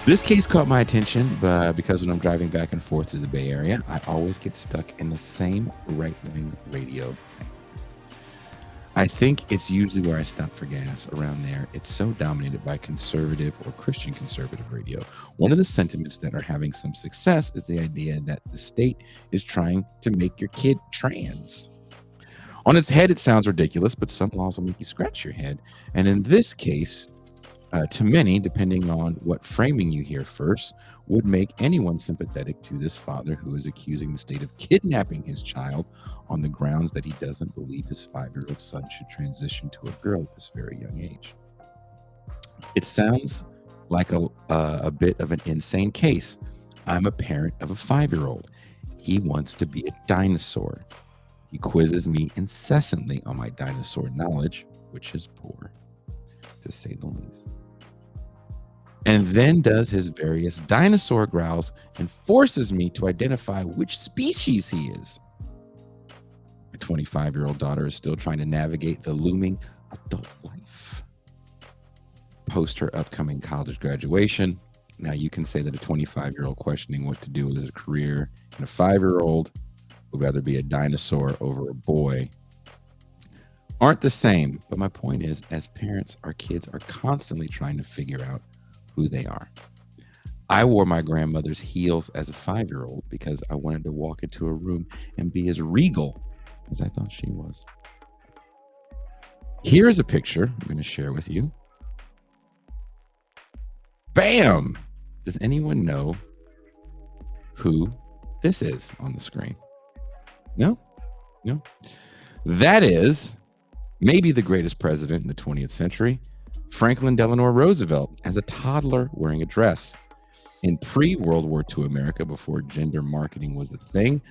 This case caught my attention because when I'm driving back and forth through the Bay Area, I always get stuck in the same right-wing radio. I think it's usually where I stop for gas around there. It's so dominated by conservative or Christian conservative radio. One of the sentiments that are having some success is the idea that the state is trying to make your kid trans. On its head, it sounds ridiculous, but some laws will make you scratch your head. And in this case, to many, depending on what framing you hear first, would make anyone sympathetic to this father who is accusing the state of kidnapping his child on the grounds that he doesn't believe his 5-year-old son should transition to a girl at this very young age. It sounds like a bit of an insane case. I'm a parent of a 5-year-old. He wants to be a dinosaur. He quizzes me incessantly on my dinosaur knowledge, which is poor, to say the least. And then does his various dinosaur growls and forces me to identify which species he is. My 25-year-old daughter is still trying to navigate the looming adult life post her upcoming college graduation. Now, you can say that a 25-year-old questioning what to do with a career and a 5-year-old would rather be a dinosaur over a boy aren't the same. But my point is, as parents, our kids are constantly trying to figure out who they are. I wore my grandmother's heels as a 5-year-old because I wanted to walk into a room and be as regal as I thought she was. Here's a picture I'm going to share with you. Bam! Does anyone know who this is on the screen? No? That is maybe the greatest president in the 20th century, Franklin Delano Roosevelt, as a toddler wearing a dress. In pre-World War II America, before gender marketing was a thing,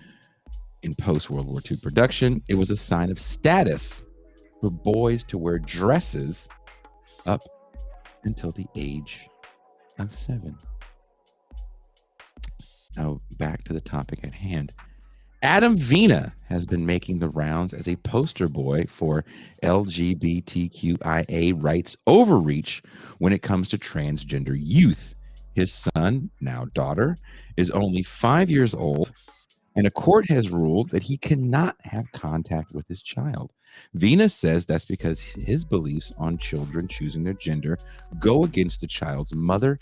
in post-World War II production, it was a sign of status for boys to wear dresses up until the age of 7. Now, back to the topic at hand. Adam Vina has been making the rounds as a poster boy for LGBTQIA rights overreach when it comes to transgender youth. His son, now daughter, is only 5 years old, and a court has ruled that he cannot have contact with his child. Vina says that's because his beliefs on children choosing their gender go against the child's mother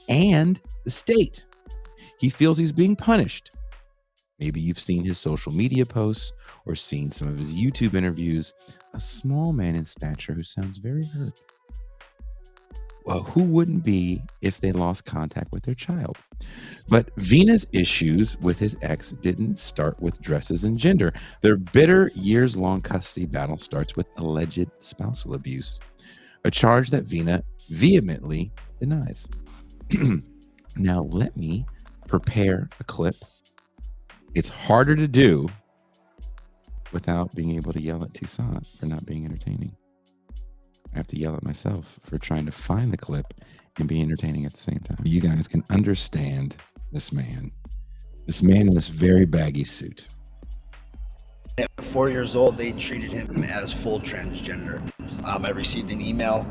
and the state. He feels he's being punished. Maybe you've seen his social media posts or seen some of his YouTube interviews. A small man in stature who sounds very hurt. Well, who wouldn't be if they lost contact with their child? But Vina's issues with his ex didn't start with dresses and gender. Their bitter, years-long custody battle starts with alleged spousal abuse, a charge that Vina vehemently denies. Now, let me prepare a clip. It's harder to do without being able to yell at Toussaint for not being entertaining. I have to yell at myself for trying to find the clip and be entertaining at the same time. You guys can understand this man in this very baggy suit. At 4 years old, they treated him as full transgender. I received an email,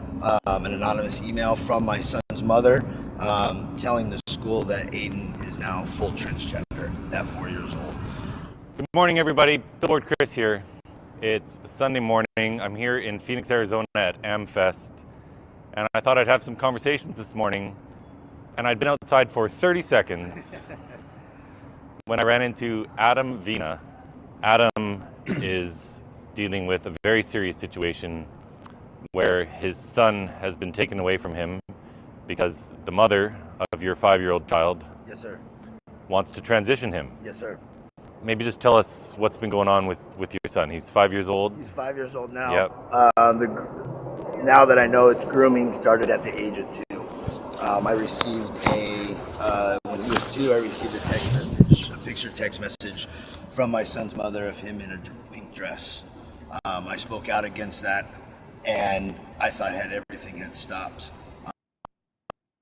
an anonymous email from my son's mother, telling the school that Aiden is now full transgender at 4 years old. Good morning, everybody. Billboard Chris here. It's Sunday morning. I'm here in Phoenix, Arizona at AmFest, and I thought I'd have some conversations this morning, and I'd been outside for 30 seconds when I ran into Adam Vina. Adam is dealing with a very serious situation where his son has been taken away from him because the mother of your 5-year-old child Yes, sir. wants to transition him. Yes, sir. Maybe just tell us what's been going on with your son. He's 5 years old. He's 5 years old now. Yep. Now that I know it's grooming started at the age of 2. I received when he was 2, I received a picture text message from my son's mother of him in a pink dress. I spoke out against that, and I thought everything had stopped.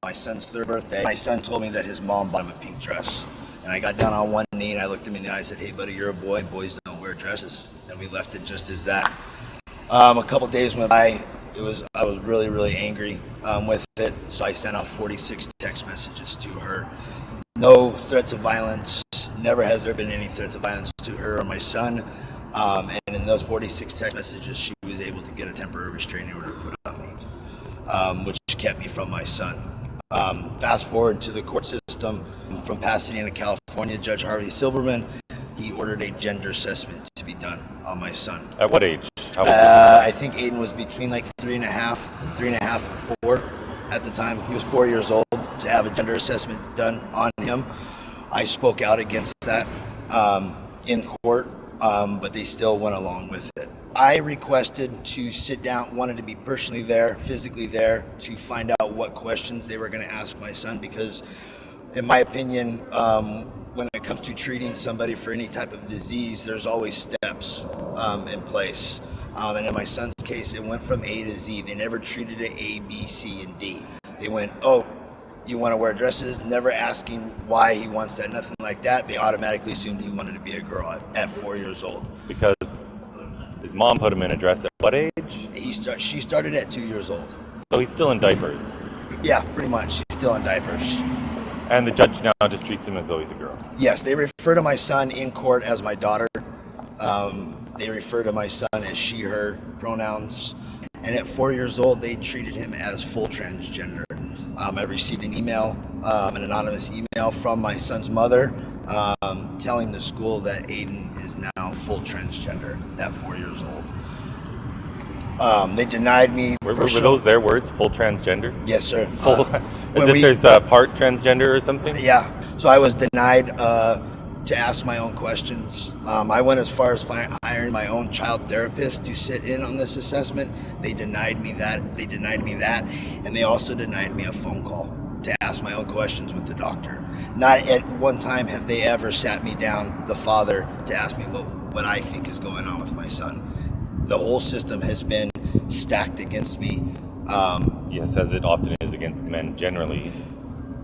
My son's 3rd birthday, my son told me that his mom bought him a pink dress. And I got down on one knee and I looked him in the eye and said, "Hey buddy, you're a boy, boys don't wear dresses." And we left it just as that. A couple days went by, I was really, really angry with it. So I sent out 46 text messages to her. No threats of violence. Never has there been any threats of violence to her or my son. And in those 46 text messages, she was able to get a temporary restraining order put on me, which kept me from my son. Fast forward to the court system from Pasadena, California, Judge Harvey Silverman, he ordered a gender assessment to be done on my son. At what age? How old was his I think Aiden was between like 3.5 and 4 at the time. He was 4 years old to have a gender assessment done on him. I spoke out against that in court, but they still went along with it. I requested to sit down, wanted to be personally there, physically there, to find out what questions they were going to ask my son, because in my opinion, when it comes to treating somebody for any type of disease, there's always steps in place. And in my son's case, it went from A to Z. They never treated it A, B, C, and D. They went, oh, you want to wear dresses, never asking why he wants that, nothing like that. They automatically assumed he wanted to be a girl at 4 years old. Because his mom put him in a dress at what age? She started at 2 years old. So he's still in diapers. Yeah, pretty much. She's still in diapers. And the judge now just treats him as though he's a girl. Yes, they refer to my son in court as my daughter. They refer to my son as she, her pronouns. And at 4 years old, they treated him as full transgender. I received an email, an anonymous email from my son's mother, telling the school that Aiden is now full transgender at 4 years old. They denied me. Were those their words, full transgender? Yes, sir. Full, as if there's a part transgender or something? Yeah. So I was denied to ask my own questions. I went as far as hiring my own child therapist to sit in on this assessment. They denied me that. And they also denied me a phone call to ask my own questions with the doctor. Not at one time have they ever sat me down, the father, to ask me what I think is going on with my son. The whole system has been stacked against me. Yes, as it often is against men generally.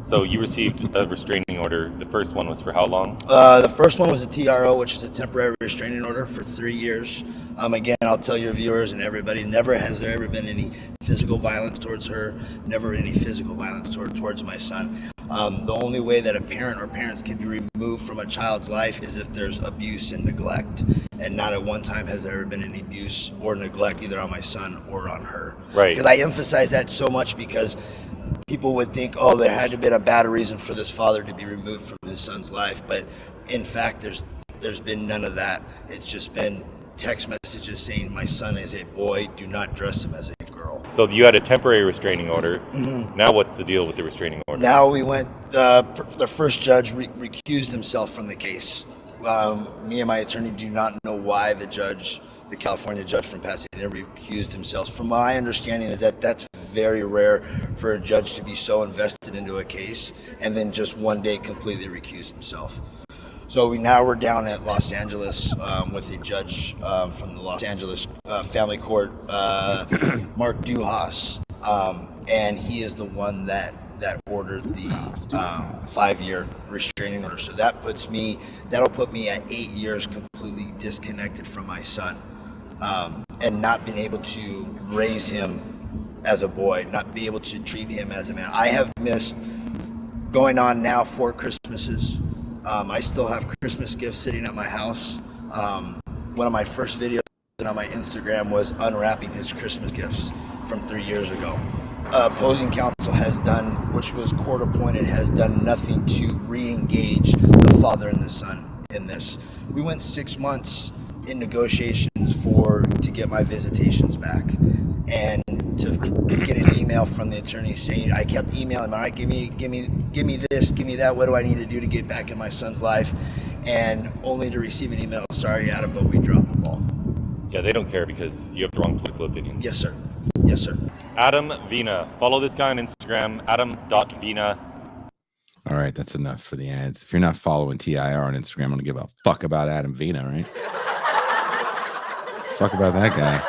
So you received a restraining order. The first one was for how long? The first one was a TRO, which is a temporary restraining order for 3 years. Again, I'll tell your viewers and everybody, never has there ever been any physical violence towards her, never any physical violence towards my son. The only way that a parent or parents can be removed from a child's life is if there's abuse and neglect. And not at one time has there ever been any abuse or neglect either on my son or on her. Right. Because I emphasize that so much because people would think, oh, there had to have been a bad reason for this father to be removed from his son's life. But in fact, there's been none of that. It's just been text messages saying my son is a boy, do not dress him as a girl. So you had a temporary restraining order. Mm-hmm. Now what's the deal with the restraining order? Now we went, the first judge recused himself from the case. Me and my attorney do not know why the California judge from Pasadena recused himself. From my understanding is that that's very rare for a judge to be so invested into a case and then just one day completely recuse himself. So we're down at Los Angeles with a judge from the Los Angeles Family Court, Mark Duhas, and he is the one that ordered the 5-year restraining order. So that'll put me at 8 years completely disconnected from my son, and not being able to raise him as a boy, not be able to treat him as a man. I have missed going on now 4 Christmases. I still have Christmas gifts sitting at my house. One of my first videos on my Instagram was unwrapping his Christmas gifts from 3 years ago. Opposing counsel has done, which was court appointed, has done nothing to re-engage the father and the son in this. We went 6 months in negotiations to get my visitations back, and to get an email from the attorney saying, I kept emailing him, all right, give me this, give me that, what do I need to do to get back in my son's life? And only to receive an email, sorry Adam, but we dropped the ball. Yeah, they don't care because you have the wrong political opinions. Yes, sir. Yes, sir. Adam Vina. Follow this guy on Instagram, adam.vina. All right, that's enough for the ads. If you're not following TIR on Instagram, I don't give a fuck about Adam Vina, right? Fuck about that guy.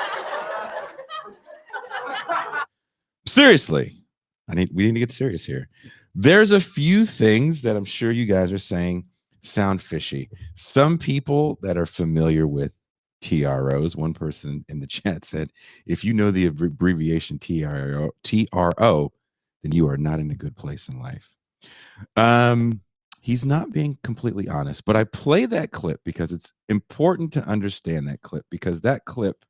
Seriously, we need to get serious here. There's a few things that I'm sure you guys are saying sound fishy. Some people that are familiar with TROs. One person in the chat said, if you know the abbreviation TRO, then you are not in a good place in life. He's not being completely honest, but I play that clip because it's important to understand that clip, because that clip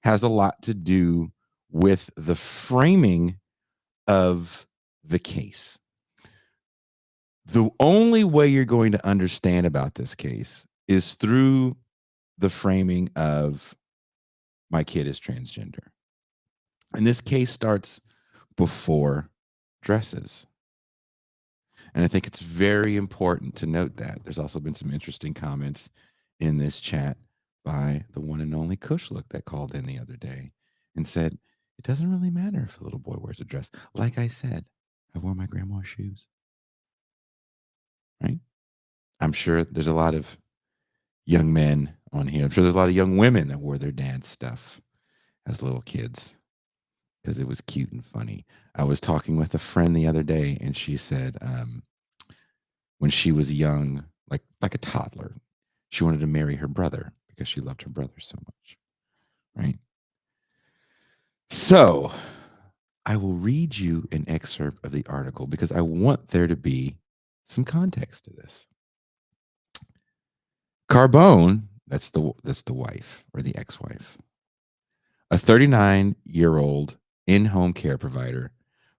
has a lot to do with the framing of the case. The only way you're going to understand about this case is through the framing of my kid is transgender. And this case starts before dresses. And I think it's very important to note that. There's also been some interesting comments in this chat by the one and only Kushlook that called in the other day and said, it doesn't really matter if a little boy wears a dress. Like I said, I wore my grandma's shoes. Right? I'm sure there's a lot of young men on here. I'm sure there's a lot of young women that wore their dad's stuff as little kids because it was cute and funny. I was talking with a friend the other day, and she said when she was young, like a toddler, she wanted to marry her brother because she loved her brother so much. Right? So I will read you an excerpt of the article because I want there to be some context to this. Carbone, that's the wife or the ex-wife, a 39-year-old in-home care provider,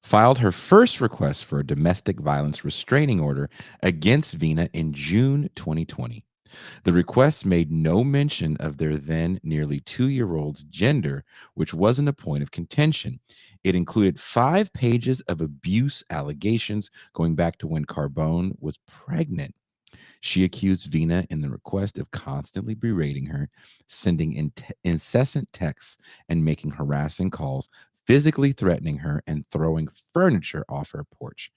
filed her first request for a domestic violence restraining order against Vina in June 2020. The request made no mention of their then nearly 2-year-old's gender, which wasn't a point of contention. It included 5 pages of abuse allegations going back to when Carbone was pregnant. She accused Vina in the request of constantly berating her, sending incessant texts, and making harassing calls, physically threatening her, and throwing furniture off her porch.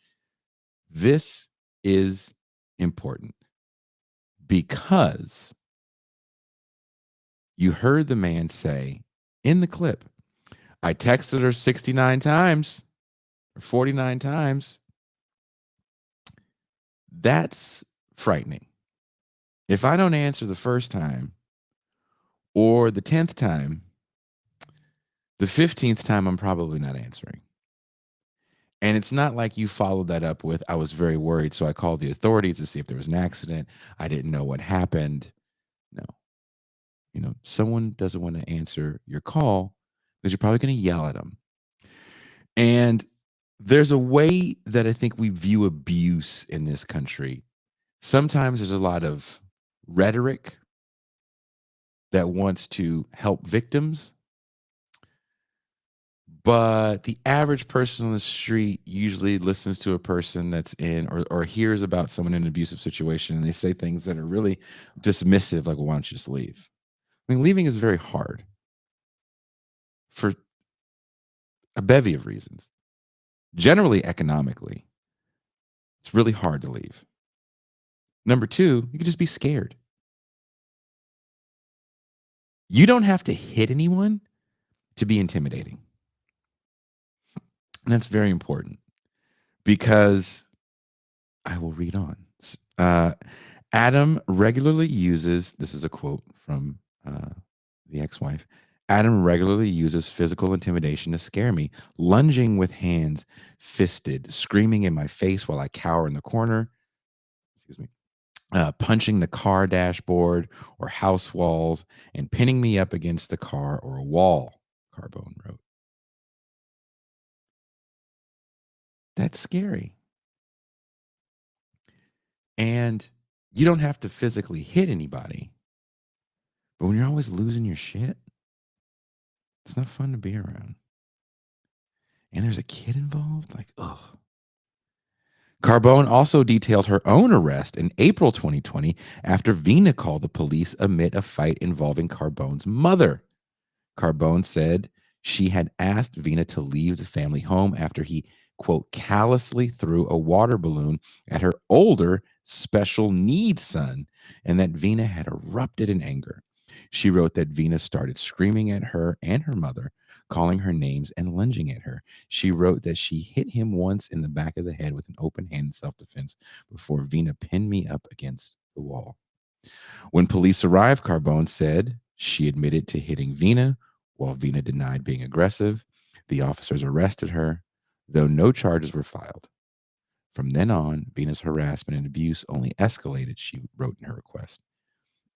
This is important because you heard the man say in the clip, I texted her 69 times or 49 times. That's frightening. If I don't answer the first time or the 10th time, the 15th time, I'm probably not answering. And it's not like you followed that up with, I was very worried, so I called the authorities to see if there was an accident. I didn't know what happened. No. Someone doesn't want to answer your call because you're probably going to yell at them. And there's a way that I think we view abuse in this country. Sometimes there's a lot of rhetoric that wants to help victims, but the average person on the street usually listens to a person that's in or hears about someone in an abusive situation, and they say things that are really dismissive, like, well, why don't you just leave? I mean, leaving is very hard for a bevy of reasons. Generally, economically, it's really hard to leave. Number 2, you could just be scared. You don't have to hit anyone to be intimidating. And that's very important because I will read on. Adam regularly uses, this is a quote from the ex-wife, Adam regularly uses physical intimidation to scare me, lunging with hands fisted, screaming in my face while I cower in the corner, punching the car dashboard or house walls, and pinning me up against the car or a wall, Carbone wrote. That's scary. And you don't have to physically hit anybody. But when you're always losing your shit, it's not fun to be around. And there's a kid involved? Like, ugh. Carbone also detailed her own arrest in April 2020 after Vina called the police amid a fight involving Carbone's mother. Carbone said she had asked Vina to leave the family home after he, quote, callously threw a water balloon at her older special needs son, and that Vina had erupted in anger. She wrote that Vina started screaming at her and her mother, calling her names and lunging at her. She wrote that she hit him once in the back of the head with an open hand in self-defense before Vina pinned me up against the wall. When police arrived, Carbone said She admitted to hitting Vina, while Vina denied being aggressive. The officers arrested her, though no charges were filed. From then on, Vina's harassment and abuse only escalated, she wrote in her request.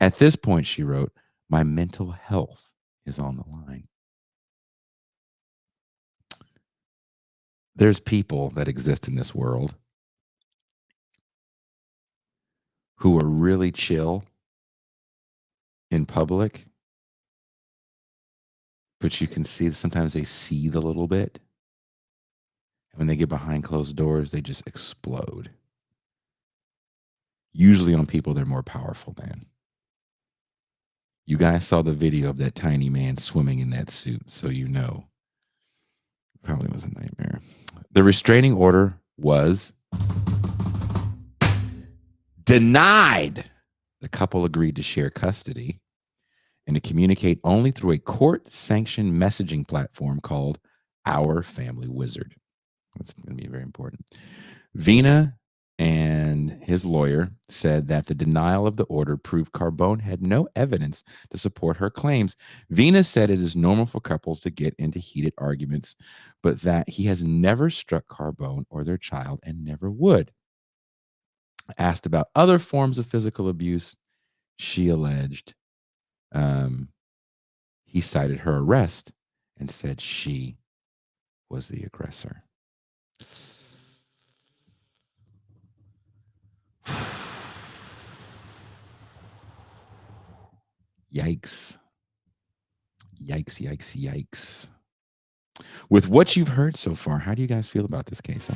At this point, she wrote, my mental health is on the line. There's people that exist in this world who are really chill in public, but you can see sometimes they seethe a little bit. And when they get behind closed doors, they just explode. Usually on people they're more powerful than. You guys saw the video of that tiny man swimming in that suit, so you know. Probably was a nightmare. The restraining order was denied. The couple agreed to share custody and to communicate only through a court-sanctioned messaging platform called Our Family Wizard. That's going to be very important. Vina and his lawyer said that the denial of the order proved Carbone had no evidence to support her claims. Vina said it is normal for couples to get into heated arguments, but that he has never struck Carbone or their child and never would. Asked about other forms of physical abuse, she alleged he cited her arrest and said she was the aggressor. Yikes. Yikes, yikes, yikes. With what you've heard so far, how do you guys feel about this case?